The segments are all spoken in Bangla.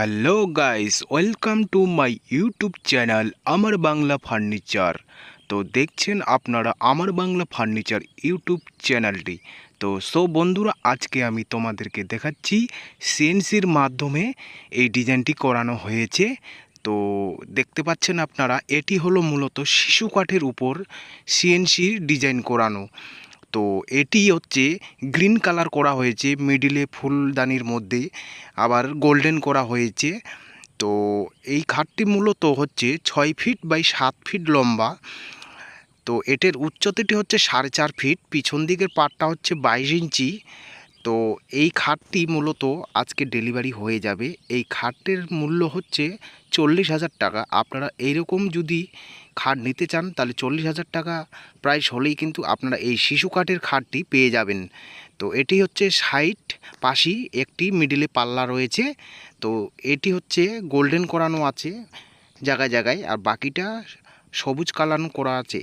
Hello guys, welcome to my YouTube channel আমার বাংলা ফার্নিচার। তো দেখছেন আপনারা আমার বাংলা ফার্নিচার ইউটিউব চ্যানেলটি। তো বন্ধুরা, আজকে আমি তোমাদেরকে দেখাচ্ছি সিএনসির মাধ্যমে এই ডিজাইনটি করানো হয়েছে। তো দেখতে পাচ্ছেন আপনারা, এটি হলো মূলত শিশু কাঠের উপর সিএনসির ডিজাইন করানো। তো এটি হচ্ছে গ্রিন কালার করা হয়েছে, মিডিলে ফুলদানির মধ্যে আবার গোল্ডেন করা হয়েছে। তো এই খাটটি মূলত হচ্ছে 6 ফিট বাই 7 ফিট লম্বা। তো এটার উচ্চতাটি হচ্ছে 4.5 ফিট, পিছন দিকের পাটটা হচ্ছে 22 ইঞ্চি। তো এই খাটটি মূলত আজকে ডেলিভারি হয়ে যাবে। এই খাটের মূল্য হচ্ছে 40,000 টাকা। আপনারা এইরকম যদি খাট নিতে চান তাহলে 40,000 টাকা প্রাইস হলেই কিন্তু আপনারা এই শিশু কাঠের খাটটি পেয়ে যাবেন। তো এটি হচ্ছে সাইড পাশি একটি মিডিলে পাল্লা রয়েছে। তো এটি হচ্ছে গোল্ডেন করানো আছে জায়গায় জায়গায়, আর বাকিটা সবুজ কালার করা আছে।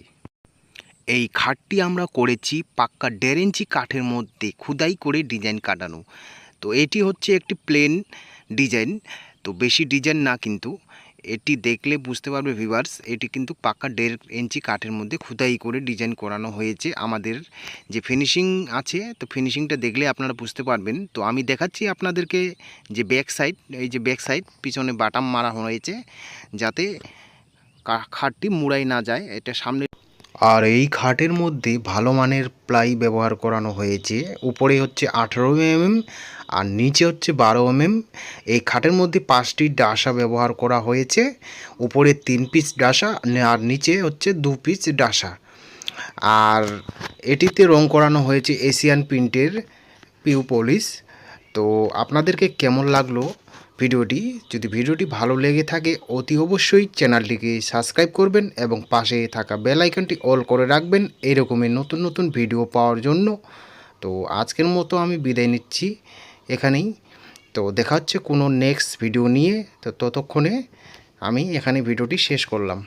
এই খাটটি আমরা করেছি পাক্কা 1.5 ইঞ্চি কাঠের মধ্যে খোদাই করে ডিজাইন কাটানো। তো এটি হচ্ছে একটি প্লেন ডিজাইন, তো বেশি ডিজাইন না, কিন্তু এটি দেখলে বুঝতে পারবে ভিউয়ার্স, এটি কিন্তু পাক্কা 1.5 ইঞ্চি কাঠের মধ্যে খোদাই করে ডিজাইন করানো হয়েছে। আমাদের যে ফিনিশিং আছে, তো ফিনিশিংটা দেখলে আপনারা বুঝতে পারবেন। তো আমি দেখাচ্ছি আপনাদেরকে যে ব্যাক সাইড, এই যে ব্যাক সাইড পিছনে বাটাম মারা হয়েছে যাতে খাটটি মুড়াই না যায়, এটা সামনে। আর এই খাটের মধ্যে ভালো মানের প্লাই ব্যবহার করানো হয়েছে। উপরে হচ্ছে 18 mm আর নিচে হচ্ছে 12 mm। এই খাটের মধ্যে 5টি ডাসা ব্যবহার করা হয়েছে। উপরে 3 পিস ডাসা আর নিচে হচ্ছে 2 পিস ডাসা। আর এটিতে রং করানো হয়েছে এশিয়ান প্রিন্টের পিউ পলিশ। তো আপনাদেরকে কেমন লাগলো ভিডিওটি? যদি ভিডিওটি ভালো লেগে থাকে অতি অবশ্যই চ্যানেলটিকে সাবস্ক্রাইব করবেন এবং পাশে থাকা বেল আইকনটি অল করে রাখবেন এইরকমের নতুন নতুন ভিডিও পাওয়ার জন্য। তো আজকের মতো আমি বিদায় নিচ্ছি এখানেই। তো দেখা হচ্ছে কোনো নেক্সট ভিডিও নিয়ে। তো ততক্ষণে আমি এখানে ভিডিওটি শেষ করলাম।